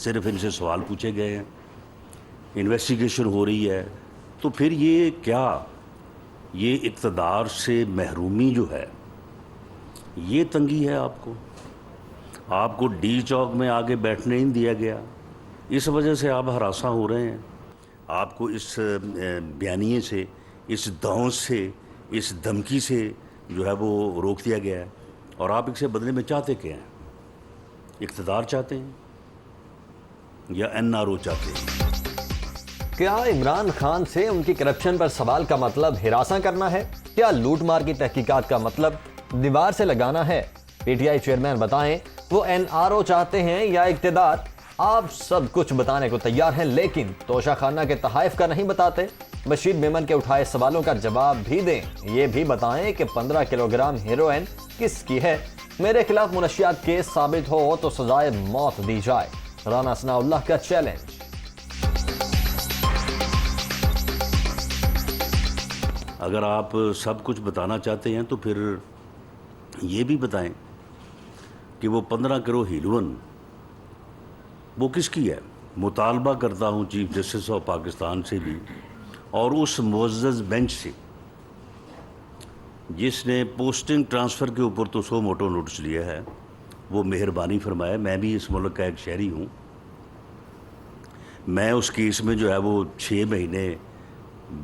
صرف ان سے سوال پوچھے گئے ہیں, انویسٹیگیشن ہو رہی ہے. تو پھر یہ کیا, یہ اقتدار سے محرومی جو ہے, یہ تنگی ہے آپ کو. آپ کو ڈی چوک میں آگے بیٹھنے نہیں دیا گیا, اس وجہ سے آپ ہراساں ہو رہے ہیں. آپ کو اس بیانیے سے, اس دھونس سے, اس دھمکی سے جو ہے وہ روک دیا گیا ہے. اور آپ اس سے بدلے میں چاہتے کیا ہیں؟ اقتدار چاہتے ہیں یا این آر او چاہتے ہیں؟ کیا عمران خان سے ان کی کرپشن پر سوال کا مطلب ہراساں کرنا ہے؟ کیا لوٹ مار کی تحقیقات کا مطلب دیوار سے لگانا ہے؟ پی ٹی آئی چیئرمین بتائیں وہ این آر او چاہتے ہیں یا اقتدار؟ آپ سب کچھ بتانے کو تیار ہیں, لیکن توشہ خانہ کے تحائف کا نہیں بتاتے. بشیر میمن کے اٹھائے سوالوں کا جواب بھی دیں. یہ بھی بتائیں کہ 15 کلو گرام ہیروئن کس کی ہے. میرے خلاف منشیات کیس ثابت ہو تو سزائے موت دی جائے. رانا ثناء اللہ کا چیلنج. اگر آپ سب کچھ بتانا چاہتے ہیں تو پھر یہ بھی بتائیں کہ وہ 15 کلو ہیروئن وہ کس کی ہے. مطالبہ کرتا ہوں چیف جسٹس آف پاکستان سے بھی, اور اس معزز بینچ سے جس نے پوسٹنگ ٹرانسفر کے اوپر تو سو موٹو نوٹس لیا ہے, وہ مہربانی فرمائے. میں بھی اس ملک کا ایک شہری ہوں. میں اس کیس میں جو ہے وہ 6 مہینے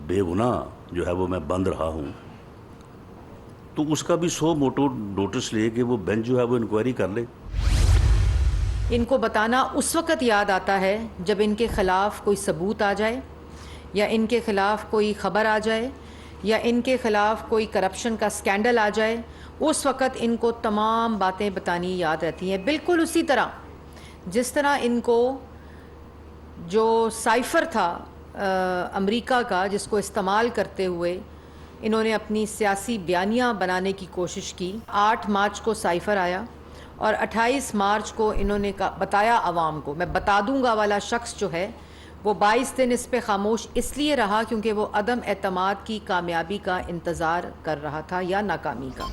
بے گناہ جو ہے وہ میں بند رہا ہوں. تو اس کا بھی 100 موٹو نوٹس لے کہ وہ بینچ جو ہے وہ انکوائری کر لے. ان کو بتانا اس وقت یاد آتا ہے جب ان کے خلاف کوئی ثبوت آ جائے, یا ان کے خلاف کوئی خبر آ جائے, یا ان کے خلاف کوئی کرپشن کا سکینڈل آ جائے. اس وقت ان کو تمام باتیں بتانی یاد رہتی ہیں. بالکل اسی طرح جس طرح ان کو جو سائفر تھا امریکہ کا, جس کو استعمال کرتے ہوئے انہوں نے اپنی سیاسی بیانیاں بنانے کی کوشش کی. 8 مارچ کو سائفر آیا اور 28 مارچ کو انہوں نے بتایا عوام کو. میں بتا دوں گا والا شخص جو ہے وہ 22 دن اس پہ خاموش اس لیے رہا کیونکہ وہ عدم اعتماد کی کامیابی کا انتظار کر رہا تھا یا ناکامی کا.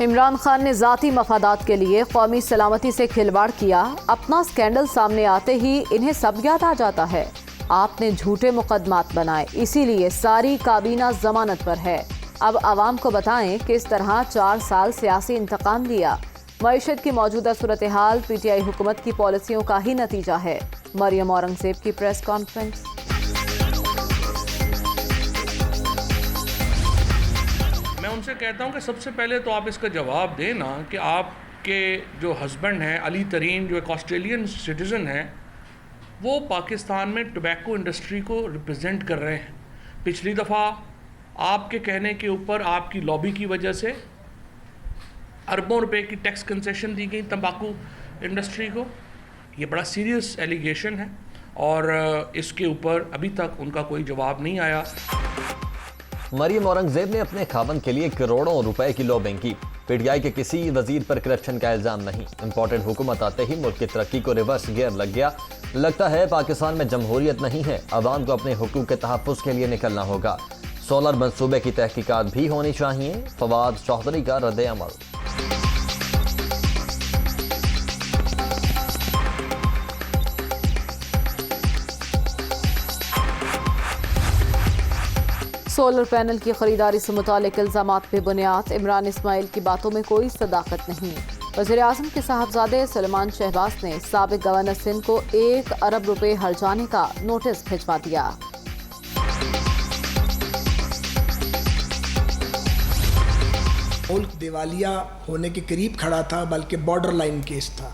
عمران خان نے ذاتی مفادات کے لیے قومی سلامتی سے کھلواڑ کیا. اپنا سکینڈل سامنے آتے ہی انہیں سب یاد آ جاتا ہے. آپ نے جھوٹے مقدمات بنائے, اسی لیے ساری کابینہ ضمانت پر ہے. اب عوام کو بتائیں کس طرح 4 سال سیاسی انتقام لیا. معیشت کی موجودہ صورتحال پی ٹی آئی حکومت کی پالیسیوں کا ہی نتیجہ ہے. مریم اورنگزیب کی پریس کانفرنس. میں ان سے کہتا ہوں کہ سب سے پہلے تو آپ اس کا جواب دیں نا کہ آپ کے جو ہسبینڈ ہیں علی ترین, جو ایک آسٹریلین سٹیزن ہیں, وہ پاکستان میں ٹوبیکو انڈسٹری کو ریپرزینٹ کر رہے ہیں. پچھلی دفعہ آپ کے کہنے کے اوپر آپ کی لابی کی وجہ سے اربوں روپے کی ٹیکس کنسیشن دی گئی تمباکو انڈسٹری کو. یہ بڑا سیریس ایلیگیشن ہے اور اس کے اوپر ابھی تک ان کا کوئی جواب نہیں آیا. مریم اورنگزیب نے اپنے خاوند کے لیے کروڑوں روپے کی لابنگ کی. پی ٹی آئی کے کسی وزیر پر کرپشن کا الزام نہیں. امپورٹنٹ حکومت آتے ہی ملک کی ترقی کو ریورس گیئر لگ گیا. لگتا ہے پاکستان میں جمہوریت نہیں ہے. عوام کو اپنے حقوق کے تحفظ کے لیے نکلنا ہوگا. سولر منصوبے کی تحقیقات بھی ہونی چاہیے. فواد چوہدری کا رد عمل. سولر پینل کی خریداری سے متعلق الزامات پہ بنیاد. عمران اسماعیل کی باتوں میں کوئی صداقت نہیں. وزیر اعظم کے صاحبزادے سلیمان شہباز نے سابق گورنر سندھ کو 1 ارب روپے ہرجانے کا نوٹس بھجوا دیا. ملک دیوالیہ ہونے کے قریب کھڑا تھا, بلکہ بارڈر لائن کیس تھا.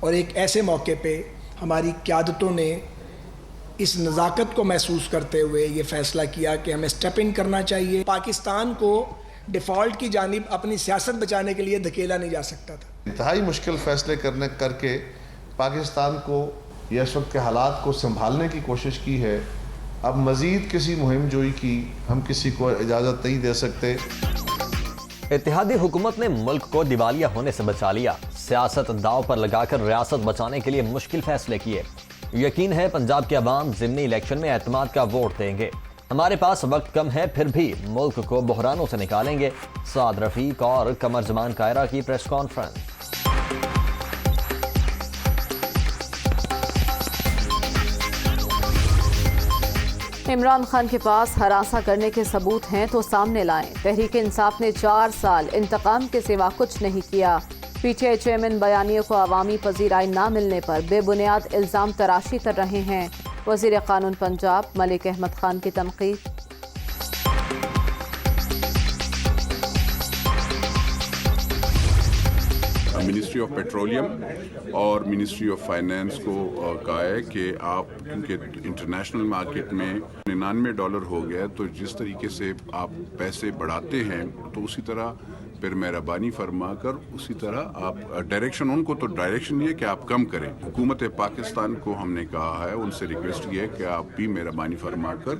اور ایک ایسے موقع پہ ہماری قیادتوں نے اس نزاکت کو محسوس کرتے ہوئے یہ فیصلہ کیا کہ ہمیں سٹیپ ان کرنا چاہیے. پاکستان کو ڈیفالٹ کی جانب اپنی سیاست بچانے کے لیے دھکیلا نہیں جا سکتا تھا. انتہائی مشکل فیصلے کر کے پاکستان کو یہ اس وقت کے حالات کو سنبھالنے کی کوشش کی ہے. اب مزید کسی مہم جوئی کی ہم کسی کو اجازت نہیں دے سکتے. اتحادی حکومت نے ملک کو دیوالیہ ہونے سے بچا لیا. سیاست داؤ پر لگا کر ریاست بچانے کے لیے مشکل فیصلے کیے. یقین ہے پنجاب کے عوام ضمنی الیکشن میں اعتماد کا ووٹ دیں گے. ہمارے پاس وقت کم ہے, پھر بھی ملک کو بحرانوں سے نکالیں گے. سعد رفیق اور قمر زمان کائرہ کی پریس کانفرنس. عمران خان کے پاس ہراساں کرنے کے ثبوت ہیں تو سامنے لائیں۔ تحریک انصاف نے 4 سال انتقام کے سوا کچھ نہیں کیا۔ پی ٹی آئی چیئرمین بیانیے کو عوامی پذیرائی نہ ملنے پر بے بنیاد الزام تراشی کر رہے ہیں۔ وزیر قانون پنجاب ملک احمد خان کی تنقید۔ منسٹری آف پیٹرولیم اور منسٹری آف فائنانس کو کہا ہے کہ آپ کیونکہ انٹرنیشنل مارکیٹ میں $99 ہو گیا، تو جس طریقے سے آپ پیسے بڑھاتے ہیں تو اسی طرح پھر مہربانی فرما کر اسی طرح آپ ڈائریکشن، ان کو تو ڈائریکشن یہ کہ آپ کم کریں۔ حکومت پاکستان کو ہم نے کہا ہے، ان سے ریکویسٹ کی ہے کہ آپ بھی مہربانی فرما کر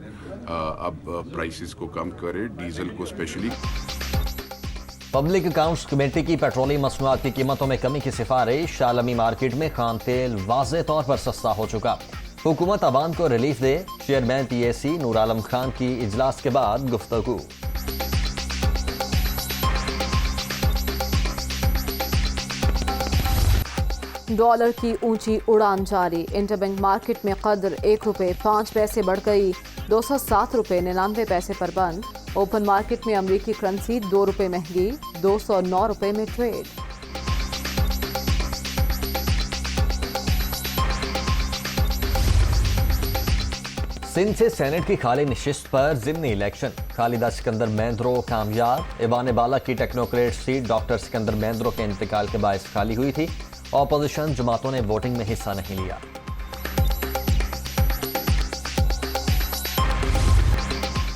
اب پرائسز کو کم کریں، ڈیزل کو اسپیشلی۔ پبلک اکاؤنٹس کمیٹی کی پیٹرولیم مصنوعات کی قیمتوں میں کمی کی سفارش۔ عالمی مارکیٹ میں خام تیل واضح طور پر سستا ہو چکا، حکومت عوام کو ریلیف دے۔ چیئرمین پی اے سی نور عالم خان کی اجلاس کے بعد گفتگو۔ ڈالر کی اونچی اڑان جاری، انٹر بینک مارکیٹ میں قدر ₹1.05 بڑھ گئی، $207.99 پر بند۔ اوپن مارکیٹ میں امریکی کرنسی ₹2 مہنگی، $209 میں ٹریڈ۔ سندھ سے سینٹ کی خالی نشست پر ضمنی الیکشن، خالدہ سکندر مہندرو کامیاب۔ ایوان بالا کی technocrat seat doctor Sikandar Mandhro کے انتقال کے باعث خالی ہوئی تھی، اپوزیشن جماعتوں نے ووٹنگ میں حصہ نہیں لیا۔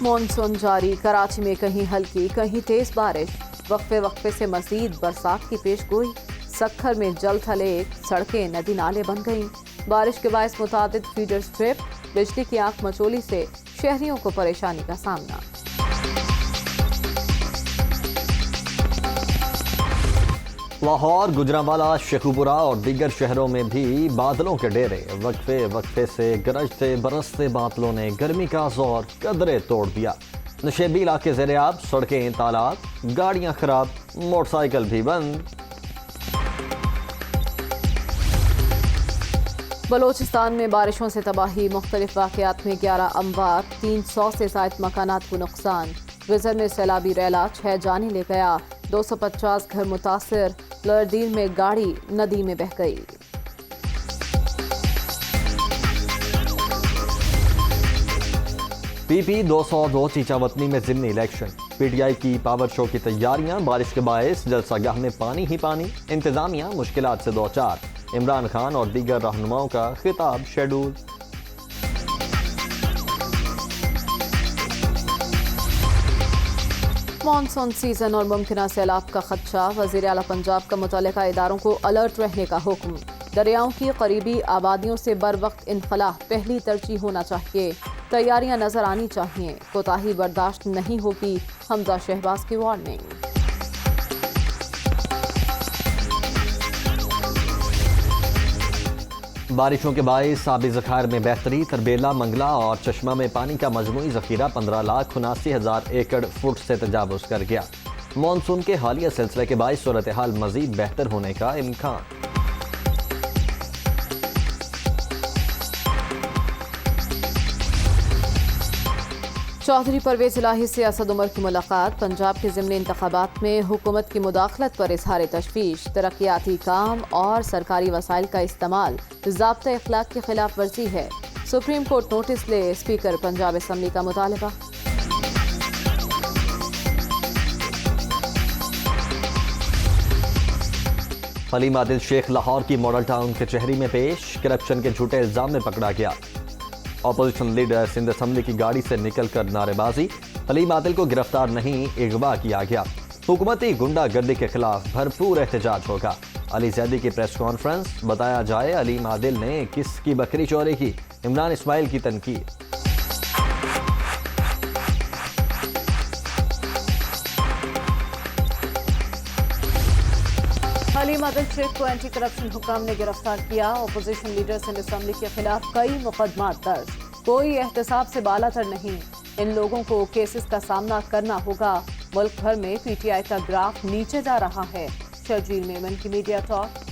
مانسون جاری، کراچی میں کہیں ہلکی کہیں تیز بارش، وقفے سے مزید برسات کی پیش گوئی۔ سکھر میں جل تھلے، سڑکیں ندی نالے بن گئیں۔ بارش کے باعث متعدد فیڈر سٹرپ، بجلی کی آنکھ مچولی سے شہریوں کو پریشانی کا سامنا۔ لاہور، گجرانوالہ، شیخوپورہ اور دیگر شہروں میں بھی بادلوں کے ڈیرے، وقفے سے گرجتے برستے بادلوں نے گرمی کا زور قدرے توڑ دیا۔ نشیبی علاقے زیر آب، سڑکیں تالاب، گاڑیاں خراب، موٹر سائیکل بھی بند۔ بلوچستان میں بارشوں سے تباہی، مختلف واقعات میں 11 اموات، 300 سے زائد مکانات کو نقصان۔ وزر میں سیلابی ریلا 6 جانیں لے گیا، 250 گھر متاثر۔ لردین میں گاڑی ندی میں بہہ گئی۔ پی پی 202 چیچا وطنی میں ضمنی الیکشن، پی ٹی آئی کی پاور شو کی تیاریاں، بارش کے باعث جلسہ گاہ میں پانی ہی پانی، انتظامیہ مشکلات سے دوچار۔ عمران خان اور دیگر رہنماؤں کا خطاب شیڈول۔ مانسون سیزن اور ممکنہ سیلاب کا خدشہ، وزیر اعلیٰ پنجاب کا متعلقہ اداروں کو الرٹ رہنے کا حکم۔ دریاؤں کی قریبی آبادیوں سے بر وقت انخلاء پہلی ترجیح ہونا چاہیے، تیاریاں نظر آنی چاہیے، کوتاہی برداشت نہیں ہوگی، حمزہ شہباز کی وارننگ۔ بارشوں کے باعث آبی ذخائر میں بہتری، تربیلا، منگلا اور چشمہ میں پانی کا مجموعی ذخیرہ 15,79,000 ایکڑ فٹ سے تجاوز کر گیا۔ مانسون کے حالیہ سلسلے کے باعث صورتحال مزید بہتر ہونے کا امکان۔ چودھری پرویز الہی سے اسد عمر کی ملاقات، پنجاب کے ضمنی انتخابات میں حکومت کی مداخلت پر اظہار تشویش، ترقیاتی کام اور سرکاری وسائل کا استعمال ضابطۂ اخلاق کی خلاف ورزی ہے، سپریم کورٹ نوٹس لے، اسپیکر پنجاب اسمبلی کا مطالبہ۔ حلیم عادل شیخ لاہور کی ماڈل ٹاؤن کچہری میں پیش، کرپشن کے جھوٹے الزام میں پکڑا گیا۔ اپوزیشن لیڈر سندھ اسمبلی کی گاڑی سے نکل کر نعرے بازی، حلیم عادل کو گرفتار نہیں، اغوا کیا گیا۔ حکومتی گنڈا گردی کے خلاف بھرپور احتجاج ہوگا۔ علی زیدی کی پریس کانفرنس، بتایا جائے حلیم عادل نے کس کی بکری چوری کی، عمران اسماعیل کی تنقید۔ حلیم عادل شیخ کو اینٹی کرپشن حکام نے گرفتار کیا، اپوزیشن لیڈر سندھ اسمبلی کے خلاف کئی مقدمات درج، کوئی احتساب سے بالاتر نہیں، ان لوگوں کو کیسز کا سامنا کرنا ہوگا۔ ملک بھر میں پی ٹی آئی کا گراف نیچے جا رہا ہے، شرجیل میمن کی میڈیا ٹاک۔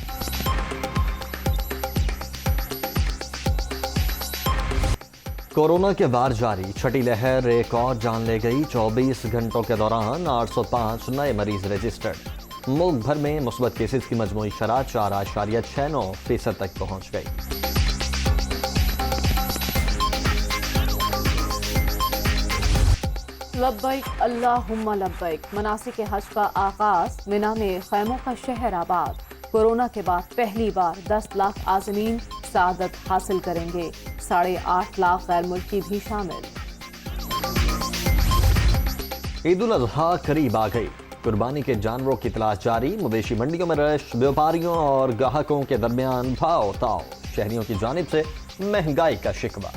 کورونا کے وار جاری، چھٹی لہر ایک اور جان لے گئی۔ 24 گھنٹوں کے دوران 805 نئے مریض رجسٹرڈ۔ ملک بھر میں مثبت کیسز کی مجموعی شرح 4.69% تک پہنچ گئی۔ لبیک اللہم لبیک، مناسک حج کا آغاز، منا میں خیموں کا شہر آباد۔ کورونا کے بعد پہلی بار 10 لاکھ عازمین سعادت حاصل کریں گے، 8.5 لاکھ غیر ملکی بھی شامل۔ عید الاضحیٰ قریب آ گئی، قربانی کے جانوروں کی تلاش جاری، مویشی منڈیوں میں رش، بیوپاریوں اور گاہکوں کے درمیان بھاؤ تاؤ، شہریوں کی جانب سے مہنگائی کا شکوہ۔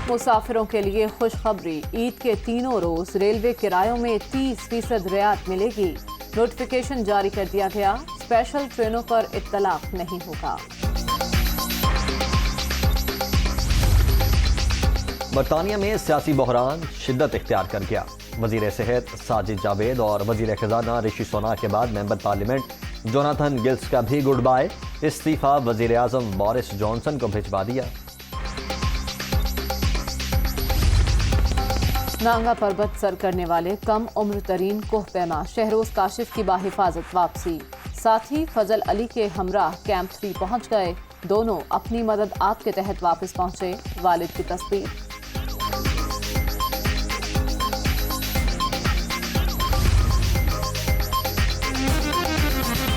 مسافروں کے لیے خوشخبری، عید کے تینوں روز ریلوے کرایوں میں 30% رعایت ملے گی۔ نوٹیفیکیشن جاری کر دیا گیا، اسپیشل ٹرینوں پر اطلاق نہیں ہوگا۔ برطانیہ میں سیاسی بحران شدت اختیار کر گیا، وزیر صحت ساجد جاوید اور وزیر خزانہ رشی سوناک کے بعد ممبر پارلیمنٹ جوناتھن گلز کا بھی گڈ بائے، استعفیٰ وزیر اعظم بورس جانسن کو بھجوا دیا۔ نانگا پربت سر کرنے والے کم عمر ترین کوہ پیما شہروز کاشف کی باحفاظت واپسی، ساتھی فضل علی کے ہمراہ کیمپ 3 پہنچ گئے، دونوں اپنی مدد آپ کے تحت واپس پہنچے، والد کی تصدیق۔